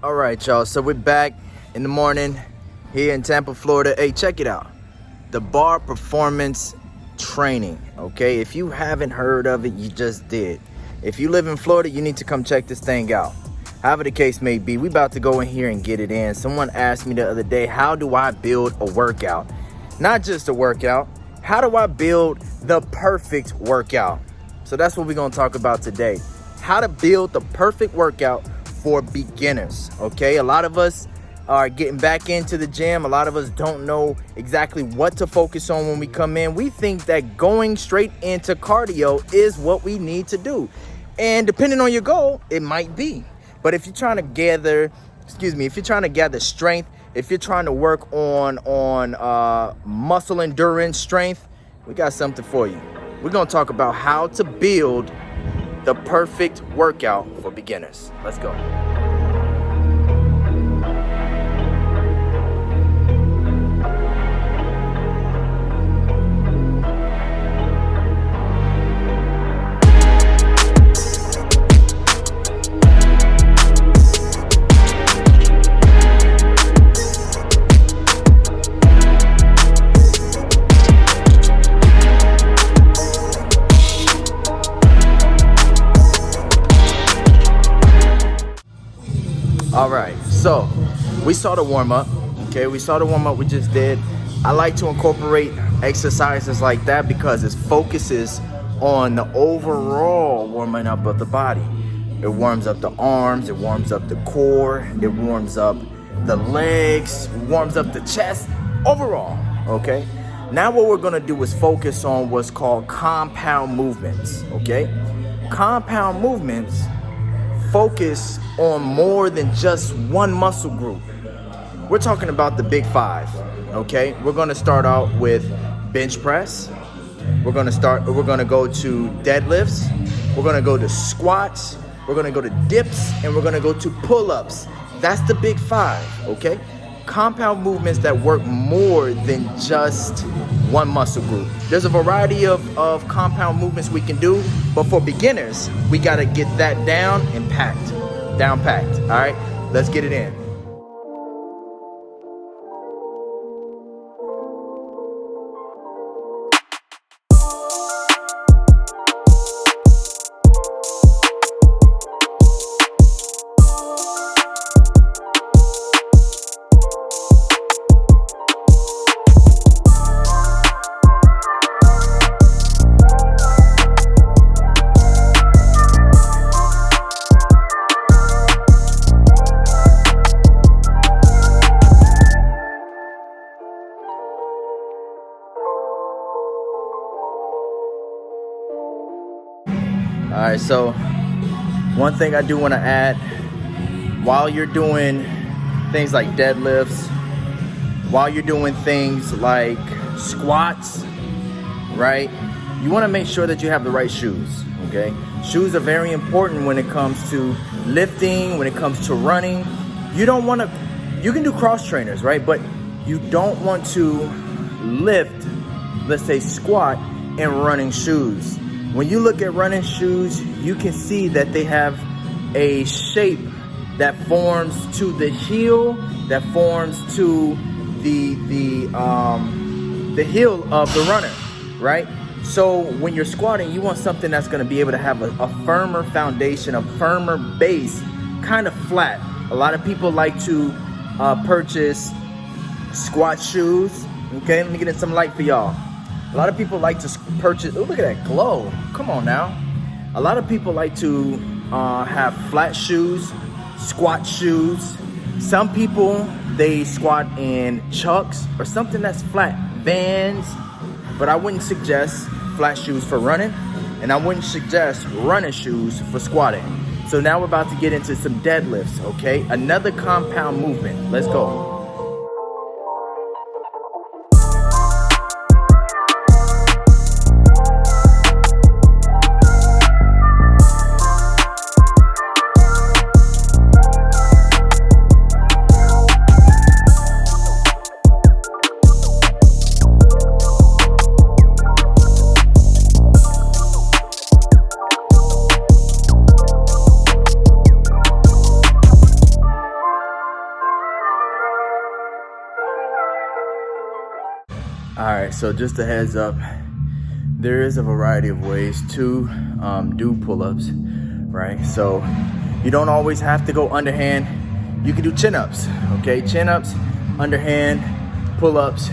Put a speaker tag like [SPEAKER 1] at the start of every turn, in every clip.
[SPEAKER 1] All right, y'all. So we're back in the morning here in Tampa, Florida. Hey, check it out. The Bar Performance Training. Okay, if you haven't heard of it, you just did. If you live in Florida, you need to come check this thing out. However the case may be, we about to go in here and get it in. Someone asked me the other day, how do I build a workout? Not just a workout. How do I build the perfect workout? So that's what we're going to talk about today. How to build the perfect workout for beginners. Okay, a lot of us are getting back into the gym. A lot of us don't know exactly what to focus on when we come in. We think that going straight into cardio is what we need to do, and depending on your goal, it might be. But if you're trying to gather strength, if you're trying to work on muscle endurance strength, we got something for you. We're going to talk about how to build the perfect workout for beginners. Let's go. All right, so we saw the warm-up. Okay, we saw the warm-up we just did. I like to incorporate exercises like that because it focuses on the overall warming up of the body. It warms up the arms, it warms up the core, it warms up the legs, warms up the chest, overall, okay? Now what we're gonna do is focus on what's called compound movements, okay? Compound movements focus on more than just one muscle group. We're talking about the big five, okay? We're gonna start out with bench press. We're gonna go to deadlifts. We're gonna go to squats. We're gonna go to dips, and we're gonna go to pull-ups. That's the big five, okay? Compound movements that work more than just one muscle group. There's a variety of compound movements we can do, but for beginners, we gotta get that down packed. All right, let's get it in. All right, so one thing I do want to add, while you're doing things like deadlifts, while you're doing things like squats, right, you want to make sure that you have the right shoes, okay? Shoes are very important when it comes to lifting, when it comes to running. You can do cross trainers, right? But you don't want to lift, let's say squat, in running shoes. When you look at running shoes, you can see that they have a shape that forms to the heel, that forms to the heel of the runner, right? So when you're squatting, you want something that's going to be able to have a firmer foundation, a firmer base, kind of flat. A lot of people like to purchase squat shoes. Okay, let me get in some light for y'all. A lot of people like to purchase, oh, look at that glow. Come on now. A lot of people like to have flat shoes, squat shoes. Some people, they squat in Chucks or something that's flat, Vans. But I wouldn't suggest flat shoes for running, and I wouldn't suggest running shoes for squatting. So now we're about to get into some deadlifts, okay? Another compound movement. Let's go. right, so just a heads up, there is a variety of ways to do pull-ups, right? So you don't always have to go underhand. You can do chin-ups, okay? Chin-ups, underhand, pull-ups.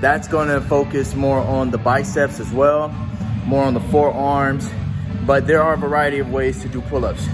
[SPEAKER 1] That's gonna focus more on the biceps as well, more on the forearms, but there are a variety of ways to do pull-ups.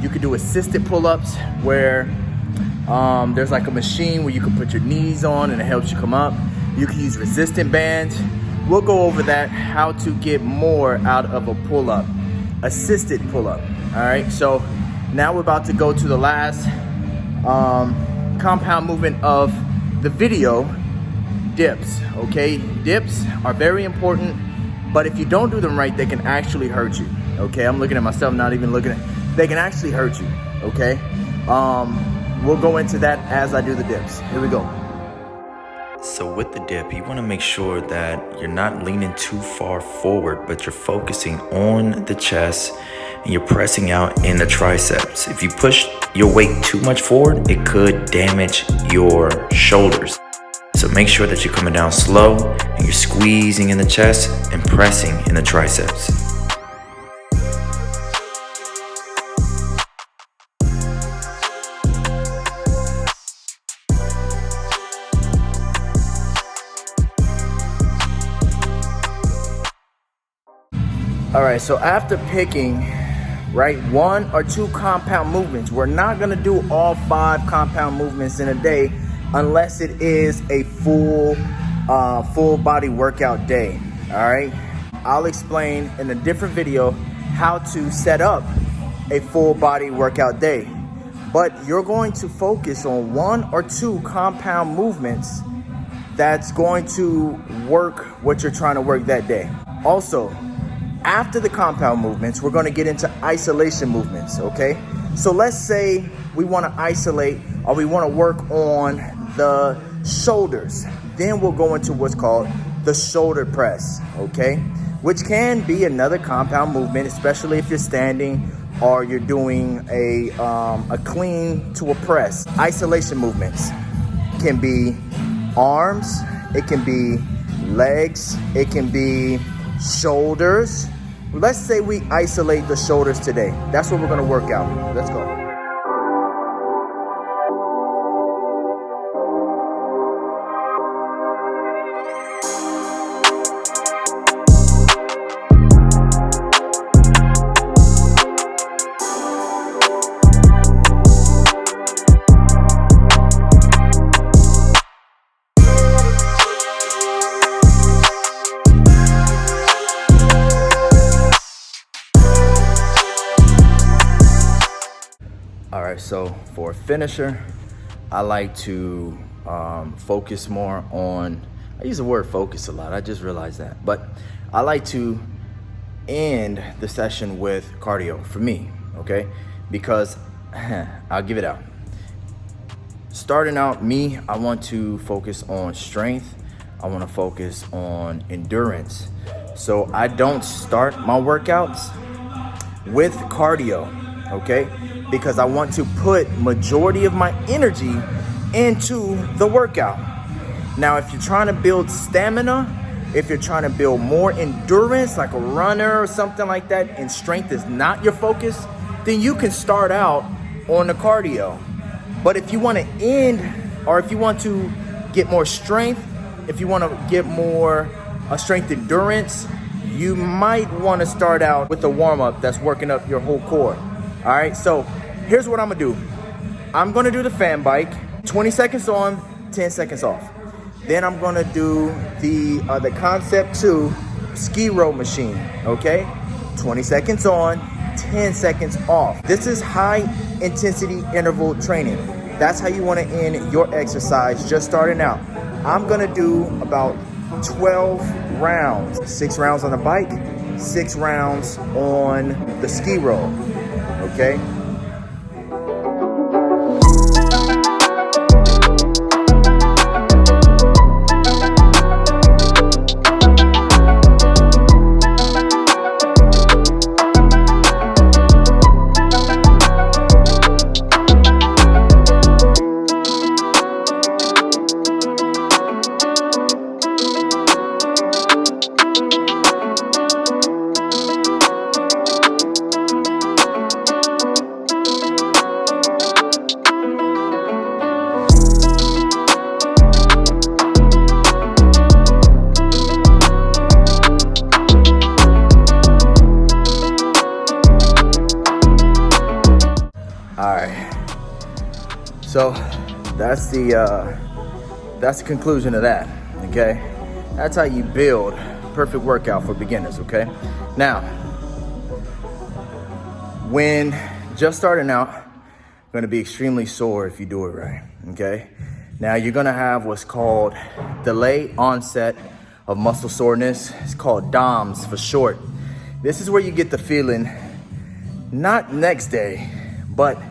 [SPEAKER 1] You could do assisted pull-ups where there's like a machine where you can put your knees on and it helps you come up. You can use resistant bands. We'll go over that, how to get more out of a pull-up, assisted pull-up. All right, so now we're about to go to the last compound movement of the video, dips, okay? Dips are very important, but if you don't do them right, they can actually hurt you, okay? I'm looking at myself, not even looking at, they can actually hurt you, okay? We'll go into that as I do the dips. Here we go.
[SPEAKER 2] So with the dip, you want to make sure that you're not leaning too far forward, but you're focusing on the chest and you're pressing out in the triceps. If you push your weight too much forward, it could damage your shoulders. So make sure that you're coming down slow and you're squeezing in the chest and pressing in the triceps.
[SPEAKER 1] All right, so after picking, right, 1 or 2 compound movements, we're not gonna do all 5 compound movements in a day unless it is a full body workout day, all right? I'll explain in a different video how to set up a full body workout day, but you're going to focus on 1 or 2 compound movements that's going to work what you're trying to work that day. Also, after the compound movements, we're going to get into isolation movements, okay? So let's say we want to isolate or we want to work on the shoulders. Then we'll go into what's called the shoulder press, okay? Which can be another compound movement, especially if you're standing or you're doing a clean to a press. Isolation movements can be arms, it can be legs, it can be shoulders. Let's say we isolate the shoulders today. That's what we're gonna work out. Let's go. All right, so for a finisher, I like to focus more on, I use the word focus a lot, I just realized that, but I like to end the session with cardio for me, okay? Because I'll give it out. Starting out, me, I want to focus on strength. I want to focus on endurance. So I don't start my workouts with cardio, okay? Because I want to put majority of my energy into the workout. Now, if you're trying to build stamina, if you're trying to build more endurance, like a runner or something like that, and strength is not your focus, then you can start out on the cardio. But if you want to end, or if you want to get more strength, if you want to get more strength endurance, you might want to start out with a warm-up that's working up your whole core. All right, so here's what I'm gonna do. I'm gonna do the fan bike, 20 seconds on, 10 seconds off. Then I'm gonna do the Concept 2 ski row machine, okay? 20 seconds on, 10 seconds off. This is high intensity interval training. That's how you wanna end your exercise just starting out. I'm gonna do about 12 rounds, 6 rounds on the bike, 6 rounds on the ski row, okay? So that's the conclusion of that, okay? That's how you build perfect workout for beginners, okay? Now, when just starting out, you're gonna be extremely sore if you do it right, okay? Now you're gonna have what's called delayed onset of muscle soreness. It's called DOMS for short. This is where you get the feeling, not next day, but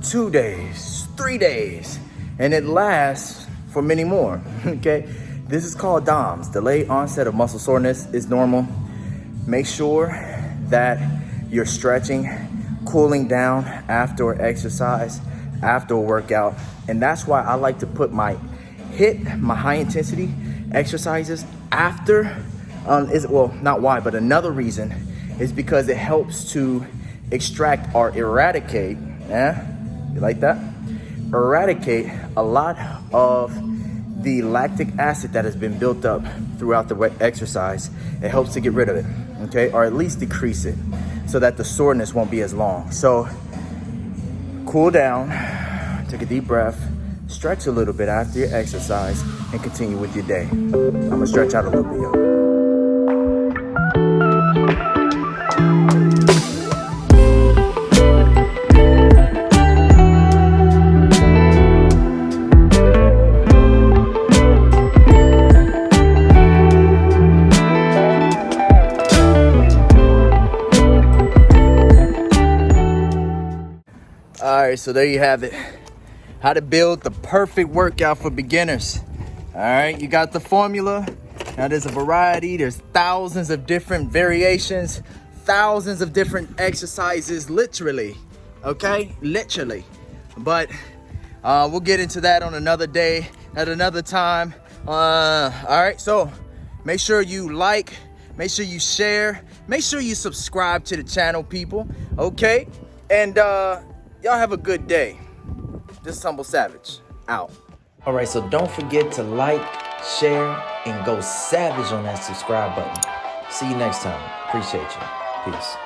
[SPEAKER 1] 2 days, 3 days, and it lasts for many more, okay? This is called DOMS, delayed onset of muscle soreness. Is normal. Make sure that you're stretching, cooling down after exercise, after a workout. And that's why I like to put my high intensity exercises after, not why, but another reason is because it helps to extract or eradicate, you like that? Eradicate a lot of the lactic acid that has been built up throughout the exercise. It helps to get rid of it, okay? Or at least decrease it so that the soreness won't be as long. So cool down, take a deep breath, stretch a little bit after your exercise, and continue with your day. I'm gonna stretch out a little bit, y'all. All right, so there you have it. How to build the perfect workout for beginners. All right, you got the formula. Now there's a variety. There's thousands of different variations, thousands of different exercises, literally, okay? Literally. But we'll get into that on another day, at another time. All right, so make sure you like, make sure you share, make sure you subscribe to the channel, people, okay? And y'all have a good day. This is Humble Savage, out.
[SPEAKER 2] All right, so don't forget to like, share, and go savage on that subscribe button. See you next time. Appreciate you. Peace.